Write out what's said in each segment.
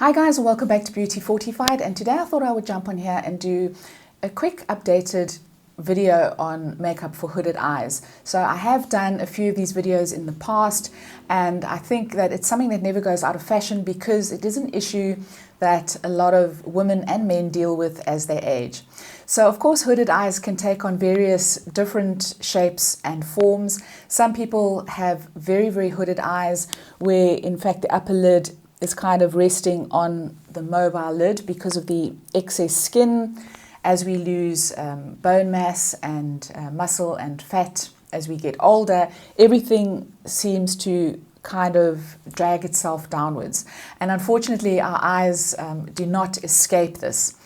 Hi guys, and welcome back to Beauty Fortified, and today I thought I would jump on here and do a quick updated video on makeup for hooded eyes. So I have done a few of these videos in the past, and I think that it's something that never goes out of fashion because it is an issue that a lot of women and men deal with as they age. So of course hooded eyes can take on various different shapes and forms. Some people have very hooded eyes where in fact the upper lid is kind of resting on the mobile lid because of the excess skin. As we lose bone mass and muscle and fat as we get older, everything seems to kind of drag itself downwards. And unfortunately, our eyes do not escape this.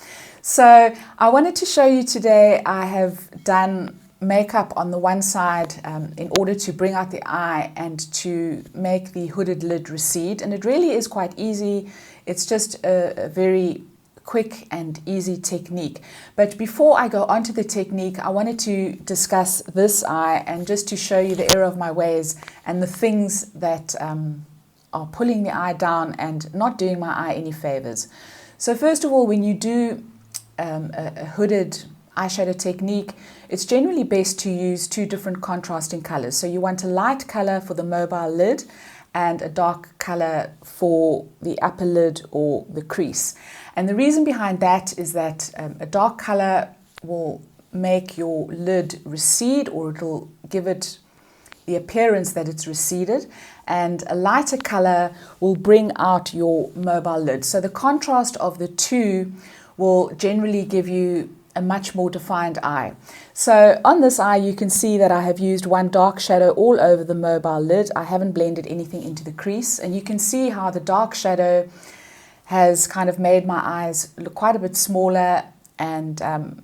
So I wanted to show you today, I have done makeup on the one side in order to bring out the eye and to make the hooded lid recede. And it really is quite easy. It's just a very quick and easy technique. But before I go on to the technique, I wanted to discuss this eye and just to show you the error of my ways and the things that are pulling the eye down and not doing my eye any favors. So first of all, when you do a hooded eyeshadow technique, it's generally best to use two different contrasting colors. So you want a light color for the mobile lid and a dark color for the upper lid or the crease. And the reason behind that is that a dark color will make your lid recede, or it'll give it the appearance that it's receded, and a lighter color will bring out your mobile lid. So the contrast of the two will generally give you a much more defined eye. So on this eye you can see that I have used one dark shadow all over the mobile lid. I haven't blended anything into the crease, and you can see how the dark shadow has kind of made my eyes look quite a bit smaller, and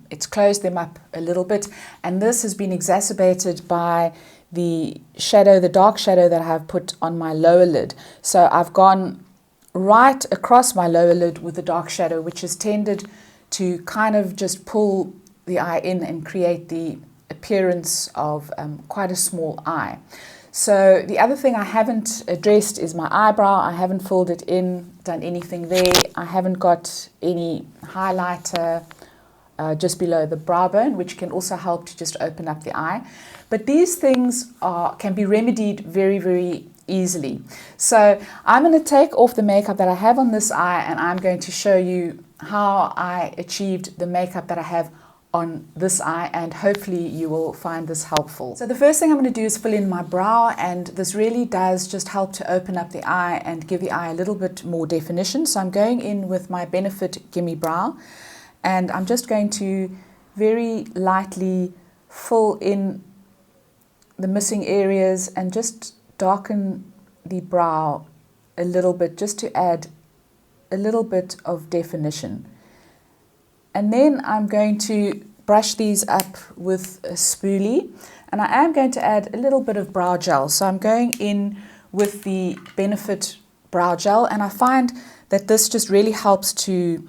it's closed them up a little bit. And this has been exacerbated by the shadow, the dark shadow that I have put on my lower lid. So I've gone right across my lower lid with the dark shadow, which has tended to kind of just pull the eye in and create the appearance of quite a small eye. So the other thing I haven't addressed is my eyebrow. I haven't filled it in, done anything there. I haven't got any highlighter just below the brow bone, which can also help to just open up the eye. But these things can be remedied very easily. So I'm going to take off the makeup that I have on this eye, and I'm going to show you how I achieved the makeup that I have on this eye, and hopefully you will find this helpful. So the first thing I'm going to do is fill in my brow, and this really does just help to open up the eye and give the eye a little bit more definition. So I'm going in with my Benefit Gimme Brow, and I'm just going to very lightly fill in the missing areas and just darken the brow a little bit, just to add a little bit of definition. And then I'm going to brush these up with a spoolie, and I am going to add a little bit of brow gel. So I'm going in with the Benefit brow gel, and I find that this just really helps to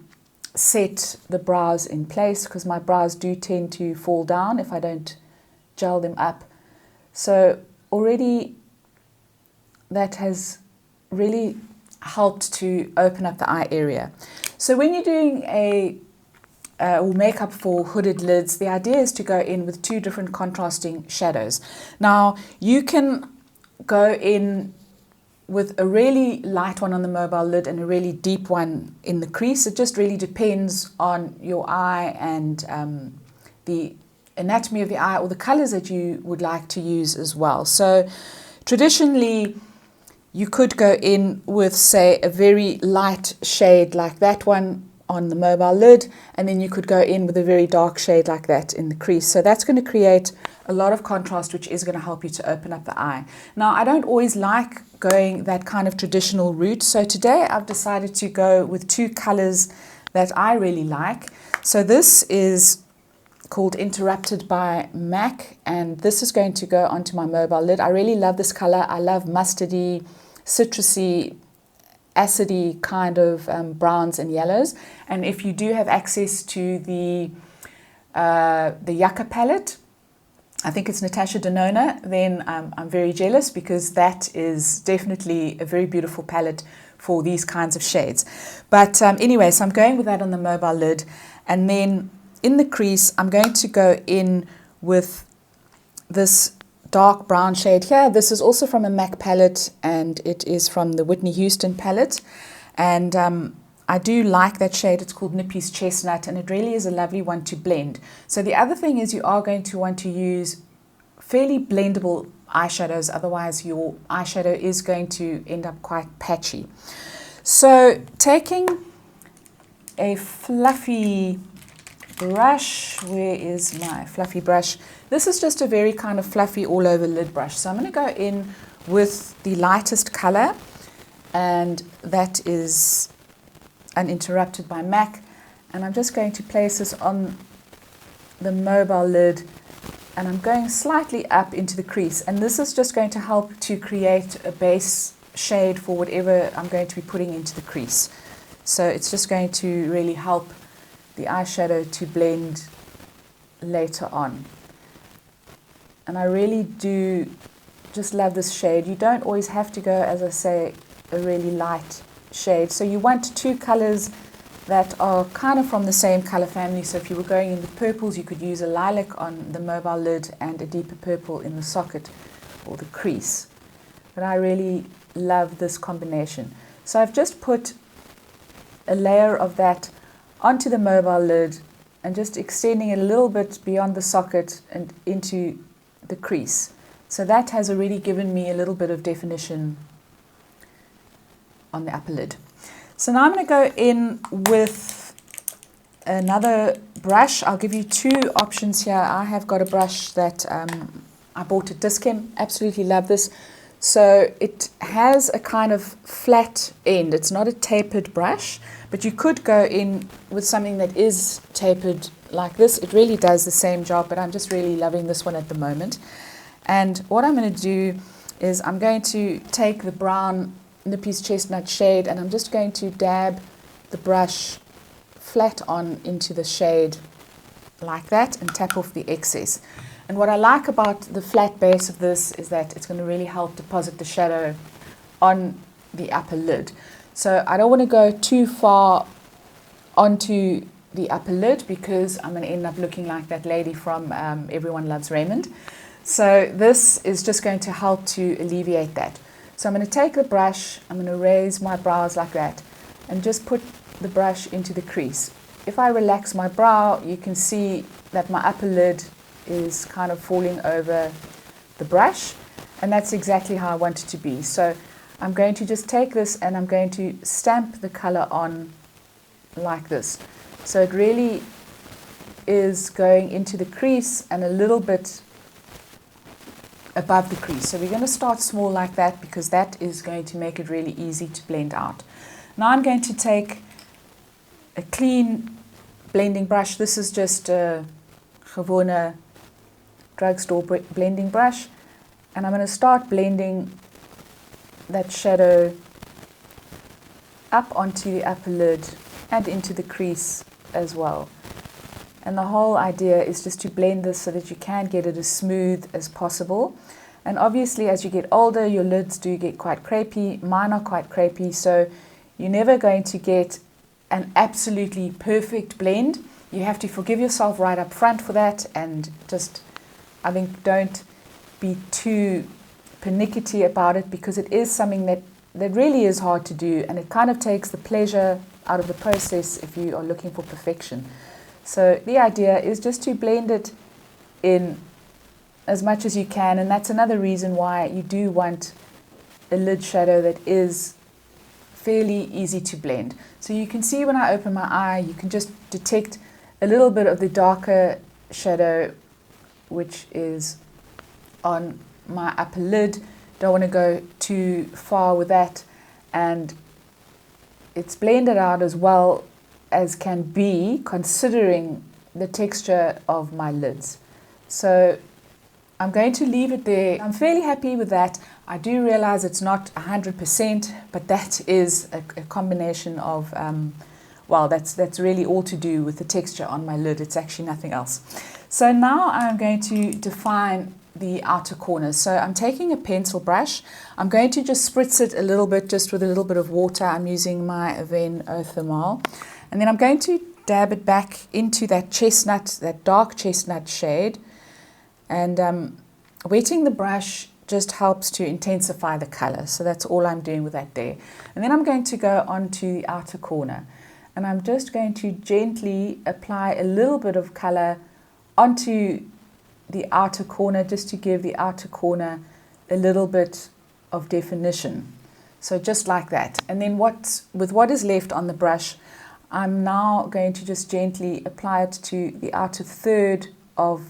set the brows in place, because my brows do tend to fall down if I don't gel them up. So already that has really helped to open up the eye area. So when you're doing or makeup for hooded lids, the idea is to go in with two different contrasting shadows. Now you can go in with a really light one on the mobile lid and a really deep one in the crease. It just really depends on your eye and the anatomy of the eye, or the colors that you would like to use as well. So traditionally you could go in with, say, a very light shade like that one on the mobile lid, and then you could go in with a very dark shade like that in the crease. So that's going to create a lot of contrast, which is going to help you to open up the eye. Now, I don't always like going that kind of traditional route, so today I've decided to go with two colors that I really like. So this is called Interrupted by MAC, and this is going to go onto my mobile lid. I really love this color. I love mustardy, citrusy, acidy kind of browns and yellows. And if you do have access to the Yucca palette, I think it's Natasha Denona, then I'm very jealous, because that is definitely a very beautiful palette for these kinds of shades. But anyway, so I'm going with that on the mobile lid. And then in the crease, I'm going to go in with this dark brown shade here. This is also from a MAC palette, and it is from the Whitney Houston palette. And I do like that shade. It's called Nippy's Chestnut, and it really is a lovely one to blend. So the other thing is you are going to want to use fairly blendable eyeshadows, otherwise your eyeshadow is going to end up quite patchy. So taking a fluffy brush, where is my fluffy brush? This is just a very kind of fluffy all over lid brush. So I'm going to go in with the lightest color, and that is Uninterrupted by MAC, and I'm just going to place this on the mobile lid, and I'm going slightly up into the crease, and this is just going to help to create a base shade for whatever I'm going to be putting into the crease. So it's just going to really help the eyeshadow to blend later on. And I really do just love this shade. You don't always have to go, as I say, a really light shade. So you want two colors that are kind of from the same color family. So if you were going in the purples, you could use a lilac on the mobile lid and a deeper purple in the socket or the crease. But I really love this combination. So I've just put a layer of that onto the mobile lid and just extending it a little bit beyond the socket and into the crease. So that has already given me a little bit of definition on the upper lid. So now I'm going to go in with another brush. I'll give you two options here. I have got a brush that I bought at Dischem. Absolutely love this. So it has a kind of flat end. It's not a tapered brush, but you could go in with something that is tapered like this. It really does the same job, but I'm just really loving this one at the moment. And what I'm going to do is I'm going to take the brown Nippy's Chestnut shade, and I'm just going to dab the brush flat on into the shade like that and tap off the excess. And what I like about the flat base of this is that it's going to really help deposit the shadow on the upper lid. So I don't want to go too far onto the upper lid because I'm going to end up looking like that lady from Everyone Loves Raymond. So this is just going to help to alleviate that. So I'm going to take the brush, I'm going to raise my brows like that and just put the brush into the crease. If I relax my brow, you can see that my upper lid is kind of falling over the brush, and that's exactly how I want it to be. So I'm going to just take this and I'm going to stamp the color on like this. So it really is going into the crease and a little bit above the crease. So we're going to start small like that because that is going to make it really easy to blend out. Now I'm going to take a clean blending brush. This is just a gewone drugstore blending brush, and I'm going to start blending that shadow up onto the upper lid and into the crease as well. And the whole idea is just to blend this so that you can get it as smooth as possible. And obviously as you get older, your lids do get quite crepey. Mine are quite crepey, so you're never going to get an absolutely perfect blend. You have to forgive yourself right up front for that, and just, I think, don't be too pernickety about it, because it is something that really is hard to do, and it kind of takes the pleasure out of the process if you are looking for perfection. So the idea is just to blend it in as much as you can, and that's another reason why you do want a lid shadow that is fairly easy to blend. So you can see when I open my eye, you can just detect a little bit of the darker shadow which is on my upper lid. Don't want to go too far with that, and it's blended out as well as can be, considering the texture of my lids. So I'm going to leave it there. I'm fairly happy with that. I do realize it's not 100%, but that is a combination of, well, that's really all to do with the texture on my lid. It's actually nothing else. So now I'm going to define the outer corners. So I'm taking a pencil brush. I'm going to just spritz it a little bit, just with a little bit of water. I'm using my Avène Eau Thermale. And then I'm going to dab it back into that chestnut, that dark chestnut shade. And wetting the brush just helps to intensify the color. So that's all I'm doing with that there. And then I'm going to go onto the outer corner. And I'm just going to gently apply a little bit of color onto the outer corner, just to give the outer corner a little bit of definition. So just like that. And then with what is left on the brush, I'm now going to just gently apply it to the outer third of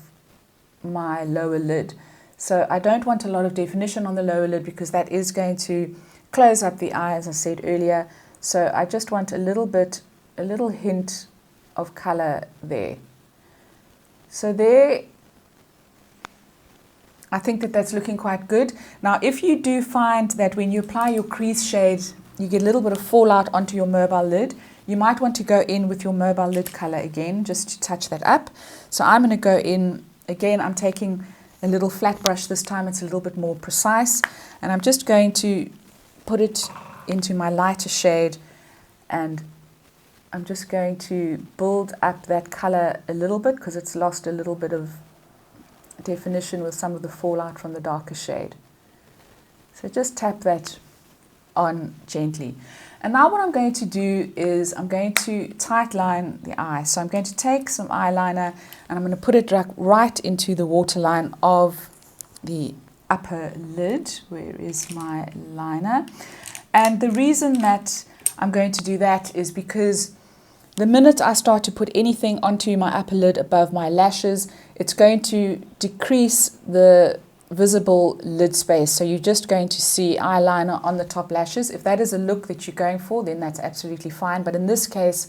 my lower lid. So I don't want a lot of definition on the lower lid because that is going to close up the eye, as I said earlier. So I just want a little hint of color there. So there, I think that that's looking quite good. Now, if you do find that when you apply your crease shade, you get a little bit of fallout onto your mobile lid, you might want to go in with your mobile lid color again, just to touch that up. So I'm going to go in, again, I'm taking a little flat brush this time, it's a little bit more precise. And I'm just going to put it into my lighter shade, and I'm just going to build up that color a little bit because it's lost a little bit of definition with some of the fallout from the darker shade. So just tap that on gently. And now what I'm going to do is I'm going to tight line the eye. So I'm going to take some eyeliner and I'm going to put it right into the waterline of the upper lid. Where is my liner? And the reason that I'm going to do that is because the minute I start to put anything onto my upper lid above my lashes, it's going to decrease the visible lid space. So you're just going to see eyeliner on the top lashes. If that is a look that you're going for, then that's absolutely fine. But in this case,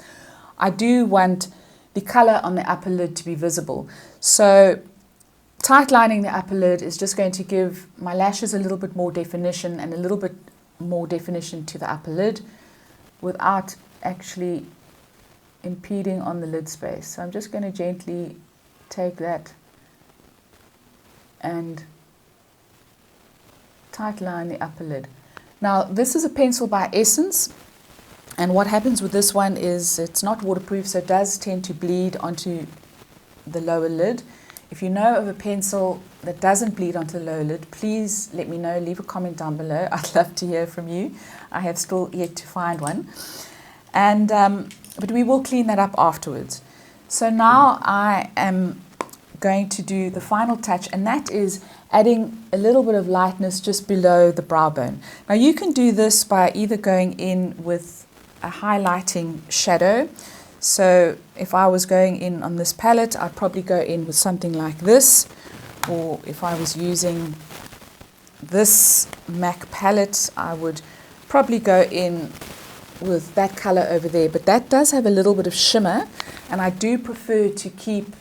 I do want the color on the upper lid to be visible. So tight lining the upper lid is just going to give my lashes a little bit more definition and a little bit more definition to the upper lid without actually impeding on the lid space. So I'm just going to gently take that and tight line the upper lid. Now this is a pencil by Essence, and what happens with this one is it's not waterproof, so it does tend to bleed onto the lower lid. If you know of a pencil that doesn't bleed onto the lower lid, please let me know, leave a comment down below. I'd love to hear from you. I have still yet to find one. And but we will clean that up afterwards. So now I am going to do the final touch, and that is adding a little bit of lightness just below the brow bone. Now you can do this by either going in with a highlighting shadow. So if I was going in on this palette, I'd probably go in with something like this, or if I was using this MAC palette, I would probably go in with that color over there, but that does have a little bit of shimmer, and I do prefer to keep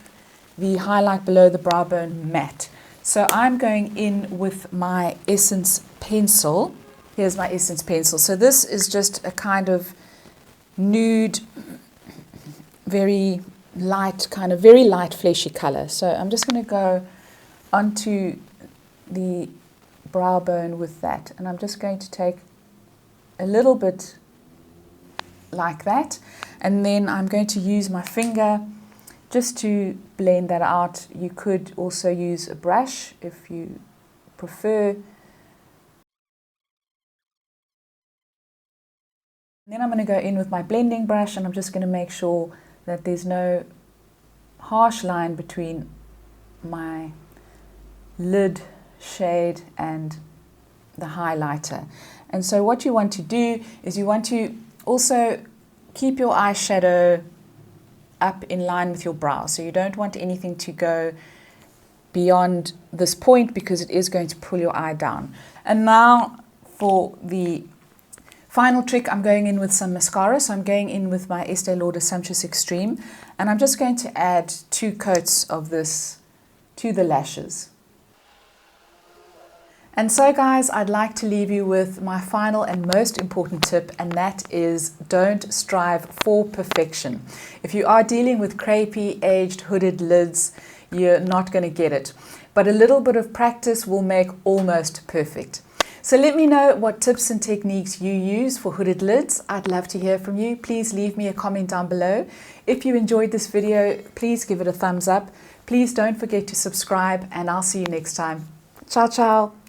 the highlight below the brow bone matte. So I'm going in with my Essence pencil. Here's my Essence pencil. So this is just a kind of nude, very light fleshy color. So I'm just going to go onto the brow bone with that, and I'm just going to take a little bit like that, and then I'm going to use my finger just to blend that out. You could also use a brush if you prefer. Then I'm going to go in with my blending brush, and I'm just going to make sure that there's no harsh line between my lid shade and the highlighter. And so what you want to do is you want to also keep your eyeshadow up in line with your brow. So you don't want anything to go beyond this point because it is going to pull your eye down. And now for the final trick, I'm going in with some mascara. So I'm going in with my Estee Lauder Sumptuous Extreme, and I'm just going to add 2 coats of this to the lashes. And so guys, I'd like to leave you with my final and most important tip, and that is don't strive for perfection. If you are dealing with crepey, aged, hooded lids, you're not going to get it. but a little bit of practice will make almost perfect. So let me know what tips and techniques you use for hooded lids. I'd love to hear from you. Please leave me a comment down below. If you enjoyed this video, please give it a thumbs up. Please don't forget to subscribe, and I'll see you next time. Ciao, ciao.